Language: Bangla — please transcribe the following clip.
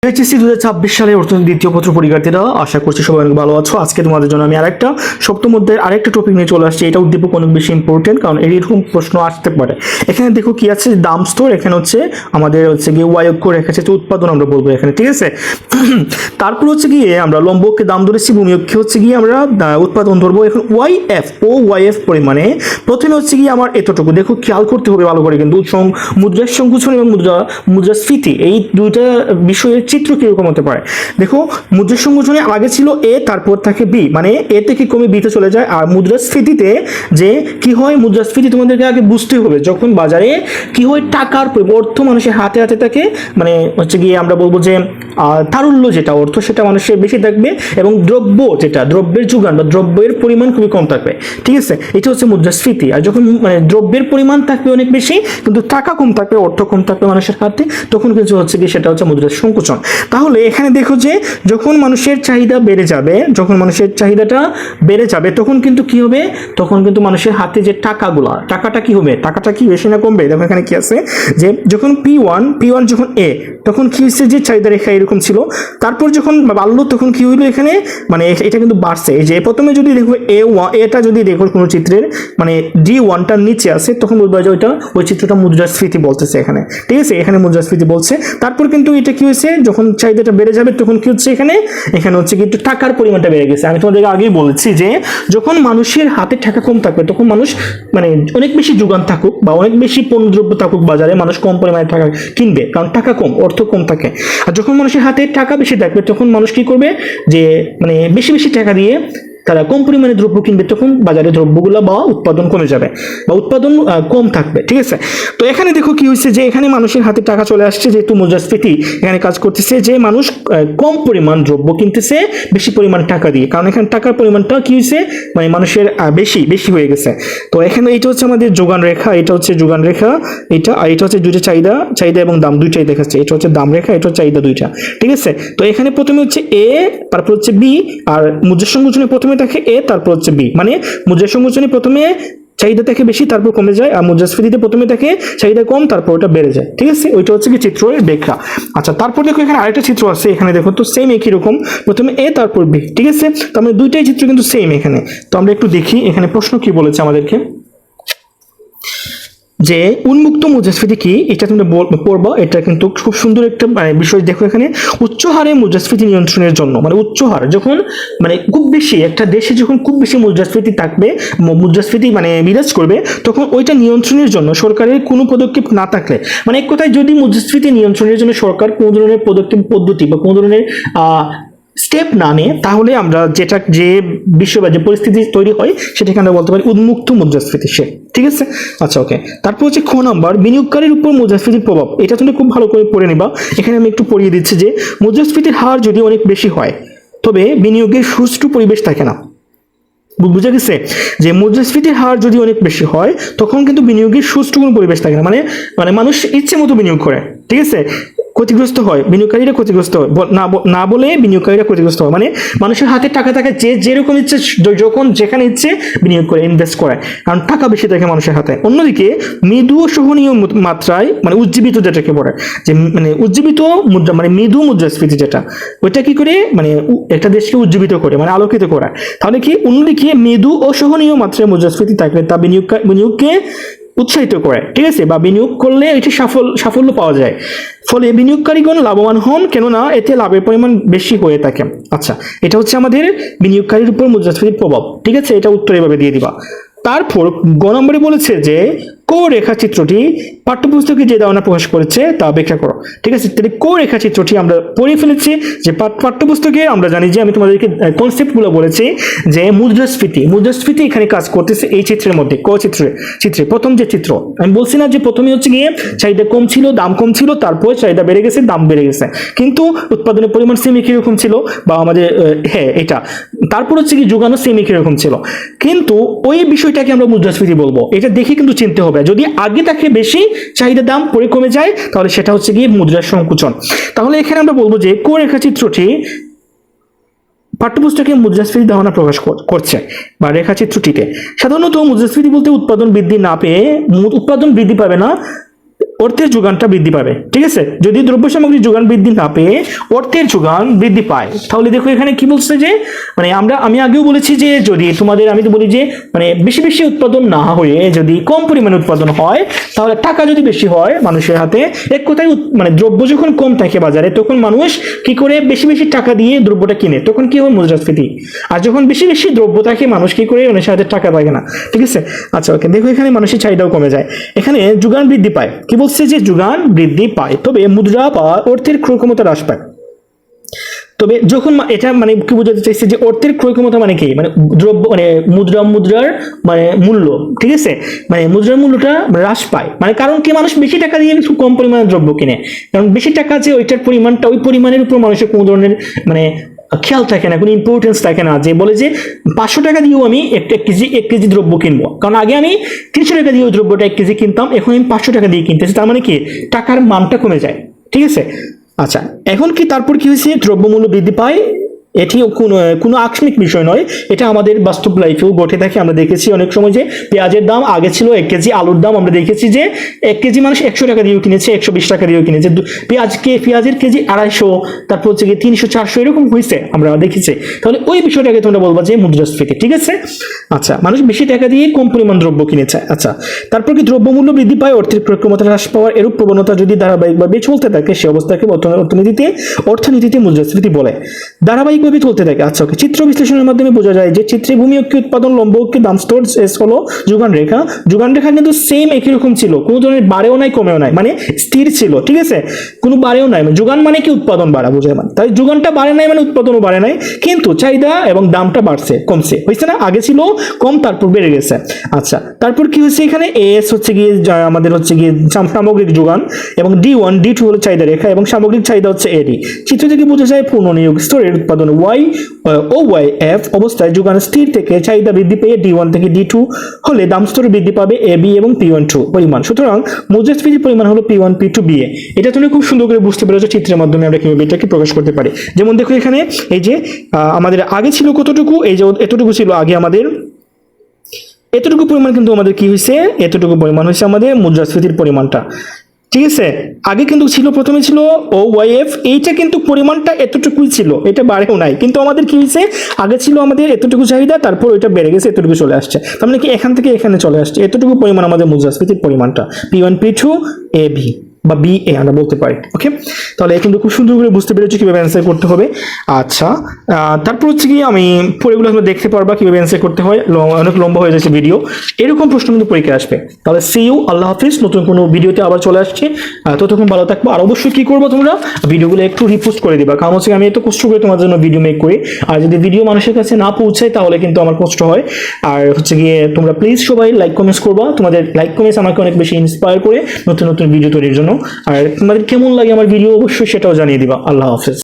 এইচএসসি 2026 সালের অর্থনীতি দ্বিতীয় পত্র পরীক্ষার্থীরা, আশা করছি সবাই অনেক ভালো আছো। আজকে তোমাদের জন্য আমি আরেকটা সপ্তম অধ্যায়ের আরেকটা টপিক নিয়ে চলে আসছি। এটা উদ্দীপক অনেক বেশি ইম্পর্টেন্ট, কারণ এরকম প্রশ্ন আসতে পারে। এখানে দেখো কি আছে, দাম স্তর। এখানে হচ্ছে আমাদের হচ্ছে গিয়ে ওয়াই অক্ষ রেখা আছে, উৎপাদন আমরা বলবো এখানে, ঠিক আছে। তারপর হচ্ছে গিয়ে আমরা লম্ব অক্ষে দাম ধরেছি, ভূমি অক্ষে হচ্ছে গিয়ে আমরা উৎপাদন ধরবো। এখন ওয়াই এফ পরিমাণে প্রথমে হচ্ছে গিয়ে আমার এতটুকু দেখো, খেয়াল করতে হবে ভালো করে কিন্তু মুদ্রার সংকুচন এবং মুদ্রাস্ফীতি এই দুইটা বিষয়ের চিত্র কিরকম হতে পারে। দেখো, মুদ্রা সংকুচনে আগে ছিল এ, তারপর থাকে বি, মানে এ থেকে কমে বিতে চলে যায়। আর মুদ্রাস্ফীতিতে যে কি হয়, মুদ্রাস্ফীতি তোমাদেরকে আগে বুঝতে হবে, যখন বাজারে কি হয়, টাকার অর্থ মানুষের হাতে হাতে থাকে, মানে হচ্ছে গিয়ে আমরা বলবো যে তারল্য যেটা অর্থ সেটা মানুষের বেশি থাকবে, এবং দ্রব্য যেটা দ্রব্যের যোগান বা দ্রব্যের পরিমাণ খুবই কম থাকবে, ঠিক আছে। এটা হচ্ছে মুদ্রাস্ফীতি। আর যখন মানে দ্রব্যের পরিমাণ থাকবে অনেক বেশি কিন্তু টাকা কম থাকবে, অর্থ কম থাকবে মানুষের হাতে, তখন কিছু হচ্ছে কি, সেটা হচ্ছে মুদ্রার সংকুচন। তাহলে এখানে দেখো যে যখন মানুষের চাহিদা বেড়ে যাবে, যখন মানুষের চাহিদাটা বেড়ে যাবে তখন কিন্তু কি হবে, তখন কিন্তু মানুষের হাতে যে টাকাটা কি হবে, টাকাটা কি বেশি না কমবে। দেখো এখানে কি আছে, যে যখন P1 যখন এ, তখন কি হচ্ছে যে চাহিদা রেখা এরকম ছিল, তারপর যখন বাড়লো তখন কি হইলো, এখানে মানে এটা কিন্তু বাড়ছে। এই যে প্রথমে যদি দেখো এটা যদি দেখো কোনো চিত্রের মানে D1টার নিচে আছে, তখন বলবো যে ওই চিত্রটা মুদ্রাস্ফীতি বলতেছে এখানে, ঠিক আছে। এখানে মুদ্রাস্ফীতি বলছে। তারপর কিন্তু এটা কি হয়েছে, যখন চাহিদাটা বেড়ে যাবে তখন কি হচ্ছে, এখানে হচ্ছে কিন্তু টাকার পরিমাণটা বেড়ে গেছে। আমি তোমাদেরকে আগেই বলেছি যে যখন মানুষের হাতে টাকা কম থাকবে তখন মানুষ মানে অনেক বেশি যোগান থাকুক বা অনেক বেশি পণ্যদ্রব্য থাকুক বাজারে, মানুষ কম পরিমাণে টাকা কিনবে, কারণ টাকা কম, অর্থ কম থাকে। আর যখন মানুষের হাতে টাকা বেশি থাকবে তখন মানুষ কি করবে, যে মানে বেশি বেশি টাকা দিয়ে তারা কম পরিমাণে দ্রব্য কিনবে, তখন বাজারে দ্রব্যগুলো বা উৎপাদন কমে যাবে বা উৎপাদন কম থাকবে, ঠিক আছে। তো এখানে দেখো কি হয়েছে, যে এখানে মানুষের হাতে টাকা চলে আসছে, যেহেতু মুদ্রাস্ফীতি এখানে কাজ করতেছে, যে মানুষ কম পরিমাণ দ্রব্য কিনতেছে বেশি পরিমাণ টাকা দিয়ে, কারণ এখানে টাকার পরিমাণটা কি হয়েছে, মানে মানুষের বেশি হয়ে গেছে। তো এখানে এটা হচ্ছে আমাদের যোগান রেখা, এটা হচ্ছে যোগান রেখা, আর এটা হচ্ছে দুইটা চাহিদা এবং দাম দুইটাই দেখাচ্ছে। এটা হচ্ছে দাম রেখা, এটা হচ্ছে চাহিদা দুইটা, ঠিক আছে। তো এখানে প্রথমে হচ্ছে এ, তারপর হচ্ছে বি, আর মুদ্রা সংকুচনে প্রথমে থাকে এ, তারপর হচ্ছে বি, মানে মুদ্রা সংকুচনে প্রথমে চাহিদা থাকে বেশি, তারপর কমে যায়, আর মুদ্রাস্ফীতিতে প্রথমে থাকে চাহিদা কম, তারপর ওটা বেড়ে যায়, ঠিক আছে। ওইটা হচ্ছে কি চিত্রের ব্যাখ্যা। আচ্ছা, তারপর দেখো এখানে আরেকটা চিত্র আছে, এখানে দেখো তো সেম একই রকম, প্রথমে এ তারপর বি, ঠিক আছে। তো আমরা দুইটাই চিত্র কিন্তু সেম এখানে। তো আমরা একটু দেখি এখানে প্রশ্ন কি বলেছে আমাদেরকে, যে উন্মুক্ত মুদ্রাস্ফীতি কি, এটা তোমরা পড়বা। এটা কিন্তু খুব সুন্দর একটা বিষয়। দেখো এখানে উচ্চ হারে মুদ্রাস্ফীতি নিয়ন্ত্রণের জন্য, মানে উচ্চ হার যখন মানে খুব বেশি একটা দেশে যখন খুব বেশি মুদ্রাস্ফীতি থাকবে, মুদ্রাস্ফীতি মানে বিরাজ করবে, তখন ওইটা নিয়ন্ত্রণের জন্য সরকারের কোনো পদক্ষেপ না থাকলে, মানে এক কথায় যদি মুদ্রাস্ফীতি নিয়ন্ত্রণের জন্য সরকার কোনো ধরনের পদক্ষেপ পদ্ধতি বা কোনো ধরনের স্টেপ না নেয়, তাহলে আমরা যে বিশ্ব বা যে পরিস্থিতি তৈরি হয় সেটাকে আমরা বলতে পারি উন্মুক্ত মুদ্রাস্ফীতি, ঠিক আছে। আচ্ছা, ওকে। তারপর হচ্ছে খ নাম্বার, বিনিয়োগকারীর উপর মুদ্রাস্ফীতির প্রভাব। এটা তুমি খুব ভালো করে পড়ে নিবা। এখানে আমি একটু পড়িয়ে দিচ্ছি যে মুদ্রাস্ফীতির হার যদি অনেক বেশি হয় তবে বিনিয়োগের সুষ্ঠু পরিবেশ থাকে না। বুঝা গেছে, যে মুদ্রাস্ফীতির হার যদি অনেক বেশি হয় তখন কিন্তু বিনিয়োগের সুষ্ঠু কোনো পরিবেশ থাকে না, মানে মানুষ ইচ্ছে মতো বিনিয়োগ করে, ঠিক আছে। ক্ষতিগ্রস্ত হয়, বিনিয়োগকারীরা ক্ষতিগ্রস্ত হয়, না বলে বিনিয়োগকারীরা ক্ষতিগ্রস্ত হয়। মানে মানুষের হাতে টাকা থাকে, যে যেরকম ইচ্ছে যখন যেখানে ইচ্ছে বিনিয়োগ করে, ইনভেস্ট করে, কারণ টাকা বেশি থাকে মানুষের হাতে। অন্যদিকে মৃদু ও সহনীয় মাত্রায় মানে উজ্জীবিত যেটাকে বলে, যে মানে উজ্জীবিত মুদ্রা মানে মৃদু মুদ্রাস্ফীতি যেটা, ওইটা কি করে মানে একটা দেশকে উজ্জীবিত করে, মানে আলোকিত করে। তাহলে কি, অন্যদিকে মৃদু ও সহনীয় মাত্রায় মুদ্রাস্ফীতি থাকলে তা বিনিয়োগকে উৎসাহিত করে, ঠিক আছে, বা বিনিয়োগ করলে এটি সাফল্য পাওয়া যায়। ফলে বিনিয়োগকারীগণ লাভবান হন, কেননা এতে লাভের পরিমাণ বেশি হয়ে থাকে। আচ্ছা, এটা হচ্ছে আমাদের বিনিয়োগকারীর উপর মুদ্রাস্ফীতির প্রভাব, ঠিক আছে। এটা উত্তর এভাবে দিয়ে দিবা। তারপর গ নম্বরে বলেছে যে ক রেখাচিত্রটি পাঠ্যপুস্তকে যে ধারণা প্রকাশ করেছে তা ব্যাখ্যা করো, ঠিক আছে। তাহলে ক রেখাচিত্রটি আমরা পড়ে ফেলেছি, যে পাঠ্যপুস্তকে আমরা জানি যে আমি তোমাদেরকে কনসেপ্টগুলো বলেছি, যে মুদ্রাস্ফীতি এখানে কাজ করতেছে এই চিত্রের মধ্যে, ক চিত্রে প্রথম যে চিত্র আমি বলছি না, যে প্রথমে হচ্ছে গিয়ে চাহিদা কম ছিল, দাম কম ছিল, তারপর চাহিদা বেড়ে গেছে, দাম বেড়ে গেছে, কিন্তু উৎপাদনের পরিমাণ সেম একই রকম ছিল, বা আমাদের এটা তারপর হচ্ছে কি যোগানো সেম একই রকম ছিল, কিন্তু ওই বিষয়টাকে আমরা মুদ্রাস্ফীতি বলবো। এটা দেখে কিন্তু চিনতে হবে, যদি আগে তাকে বেশি চাহিদা দাম পরে কমে যায় তাহলে সেটা হচ্ছে গিয়ে মুদ্রার সংকুচন। তাহলে এখানে আমরা বলবো যে ক রেখাচিত্রটি পাঠ্যপুস্তকে মুদ্রাস্ফীতি ধারণা প্রকাশ করছে বা রেখাচিত্রটিতে। সাধারণত মুদ্রাস্ফীতি বলতে উৎপাদন বৃদ্ধি পাবে না, অর্থের যোগানটা বৃদ্ধি পাবে। ঠিক আছে, যদি দ্রব্য সামগ্রীর যোগান বৃদ্ধি না পেয়ে অর্থের যোগান বৃদ্ধি পায়, তাহলে দেখো এখানে কি বলছে যে মানে আমি আগেও বলেছি যে যদি তোমাদের আমি তো বলি যে মানে বেশি বেশি উৎপাদন না হয়ে যদি কম পরিমাণে উৎপাদন হয়, তাহলে টাকা যদি বেশি হয় মানুষের হাতে, এক কথায় মানে দ্রব্য যখন কম থাকে বাজারে, তখন মানুষ কি করে বেশি বেশি টাকা দিয়ে দ্রব্যটা কিনে, তখন কি হয় মুদ্রাস্ফীতি। আর যখন বেশি বেশি দ্রব্য থাকে মানুষ কি করে মানুষের হাতে টাকা পায় না। ঠিক আছে, আচ্ছা ওকে, দেখো এখানে মানুষের চাহিদাও কমে যায়। এখানে যোগান বৃদ্ধি পায়, কি বলছে যে যোগান বৃদ্ধি পায়, তবে মুদ্রা বা অর্থের ক্রয় ক্ষমতা হ্রাস পায়। তবে যখন এটা মানে কি বোঝাতে চাইছে যে অর্থের ক্রয় ক্ষমতা মানে কি, মানে দ্রব্য মানে মুদ্রার মানে মূল্য, ঠিক আছে, মানে মুদ্রার মূল্যটা হ্রাস পায়, মানে কারণ কি মানুষ বেশি টাকা দিয়ে একটু কম পরিমাণে দ্রব্য কিনে, কারণ বেশি টাকা যে ওইটার পরিমাণটা ওই পরিমাণের উপর মানুষের কোনো ধরনের মানে খেয়াল থাকে না, কোনো ইম্পর্টেন্স থাকে না, যে বলে যে 500 টাকা দিয়েও আমি এক কেজি দ্রব্য কিনবো, কারণ আগে আমি 300 টাকা দিয়ে ওই দ্রব্যটা 1 কেজি কিনতাম, এখন আমি 500 টাকা দিয়ে কিনতেছি, তার মানে কি টাকার মানটা কমে যায়। ঠিক আছে, আচ্ছা এখন কি তারপর কি হয়েছে, দ্রব্যমূল্য বৃদ্ধি পায়, এটিও কোনো আকস্মিক বিষয় নয়, এটা আমাদের বাস্তব লাইফেও ঘটে থাকে। আমরা দেখেছি অনেক সময় যে পেঁয়াজের দাম আগে ছিল 1 কেজি, আলুর দাম আমরা দেখেছি যে 1 কেজি মানুষ 100 টাকা দিয়েও কিনেছে, 120 টাকা দিয়েও কিনেছে, পেঁয়াজের কেজি 250, তারপর হচ্ছে গিয়ে 300 400 এরকম হয়েছে আমরা দেখেছি। তাহলে ওই বিষয়টাকে তোমরা বলবা যে মুদ্রাস্ফীতি। ঠিক আছে, আচ্ছা মানুষ বেশি টাকা দিয়ে কম পরিমাণ দ্রব্য কিনেছে। আচ্ছা তারপর কি দ্রব্যমূল্য বৃদ্ধি পায়, অর্থের ক্রয় ক্ষমতা হ্রাস পাওয়ার এরূপ প্রবণতা যদি ধারাবাহিকভাবে চলতে থাকে, সে অবস্থাকে অর্থনীতিতে মুদ্রাস্ফীতি বলে। ধারাবাহিকভাবে চলতে থাকে। আচ্ছা ওকে, চিত্র বিশ্লেষণের মাধ্যমে বোঝা যায় যে চিত্রে ভূমি অক্ষে উৎপাদন, লম্ব অক্ষে দাম স্তর, এস হলো যোগান রেখা। যোগান রেখা কিন্তু সেম একই রকম ছিল, কোনো ধরনের বাড়েও নাই কমেও নাই, মানে স্থির ছিল। ঠিক আছে, কোনো বাড়েও নাই, যোগান মানে কি উৎপাদন বাড়া বোঝায়, মানে তাই যোগানটা বাড়ে নাই মানে উৎপাদনও বাড়ে নাই, কিন্তু চাহিদা এবং দামটা বাড়ছে কমছে, হয়েছে না, আগে ছিল কম তারপর বেড়ে গেছে। আচ্ছা তারপর কি হচ্ছে, এখানে এস হচ্ছে গিয়ে আমাদের হচ্ছে গিয়ে সামগ্রিক যোগান, এবং D1 D2 হলো চাহিদা রেখা, এবং সামগ্রিক চাহিদা হচ্ছে এডি। চিত্র থেকে বোঝা যায় পুনর্নিয়োগ স্তরের উৎপাদন OYF অবস্থায় যোগান স্থির থেকে চাহিদা বৃদ্ধি পেয়ে D1 থেকে D2 হলে দাম স্তর বৃদ্ধি পাবে AB এবং P1 পরিমাণ। সুতরাং মুদ্রাস্ফীতির পরিমাণ হলো P1 P2 BA। এটা তুমি খুব সুন্দর করে বুঝতে পেরেছো চিত্রের মাধ্যমে আমরা কিভাবে এটাকে প্রকাশ করতে পারি। যেমন দেখো এখানে এই যে আমাদের আগে ছিল কতটুকু, এই যে এতটুকু ছিল আগে আমাদের, এতটুকু পরিমাণ কিন্তু আমাদের কি হয়েছে, এতটুকু পরিমাণ হয়েছে আমাদের মুদ্রাস্ফীতির পরিমাণটা। ঠিক আছে, আগে কিন্তু ছিল প্রথমে ছিল OYF, এইটা কিন্তু পরিমাণটা এতটুকুই ছিল, এটা বাড়েও নাই, কিন্তু আমাদের কি হয়েছে, আগে ছিল আমাদের এতটুকু চাহিদা, তারপর ওইটা বেড়ে গেছে, এতটুকু চলে আসছে, তার মানে কি এখান থেকে এখানে চলে আসছে, এতটুকু পরিমাণ আমাদের মুদ্রাস্ফীতির পরিমাণটা P1 P2 AB বা BA আমরা বলতে পারি। ওকে, তাহলে কিন্তু খুব সুন্দর করে বুঝতে পেরেছি কিভাবে অ্যান্সার করতে হবে। আচ্ছা তারপর হচ্ছে কি আমি পরেগুলো তোমরা দেখতে পারবা কিভাবে অ্যান্সার করতে হয়, অনেক লম্বা হয়ে যাচ্ছে ভিডিও, এরকম প্রশ্ন কিন্তু পরীক্ষা আসবে। তাহলে সি ইউ, আল্লাহ হাফিজ, নতুন কোনো ভিডিওতে আবার চলে আসছে, ততক্ষণ ভালো থাকবো। আর অবশ্যই কি করবো, তোমরা ভিডিওগুলো একটু রিপোস্ট করে দিবা, কারণ হচ্ছে আমি এত কষ্ট করে তোমার জন্য ভিডিও মেক করি, আর যদি ভিডিও মানুষের কাছে না পৌঁছায় তাহলে কিন্তু আমার কষ্ট হয়। আর হচ্ছে গিয়ে তোমরা প্লিজ সবাই লাইক কমেন্টস করবা, তোমাদের লাইক কমেন্টস আমাকে অনেক বেশি ইন্সপায়ার করে নতুন নতুন ভিডিও তৈরির জন্য। আর তোমাদের কেমন লাগে আমার ভিডিও অবশ্যই সেটাও জানিয়ে দিবা। আল্লাহ হাফেজ।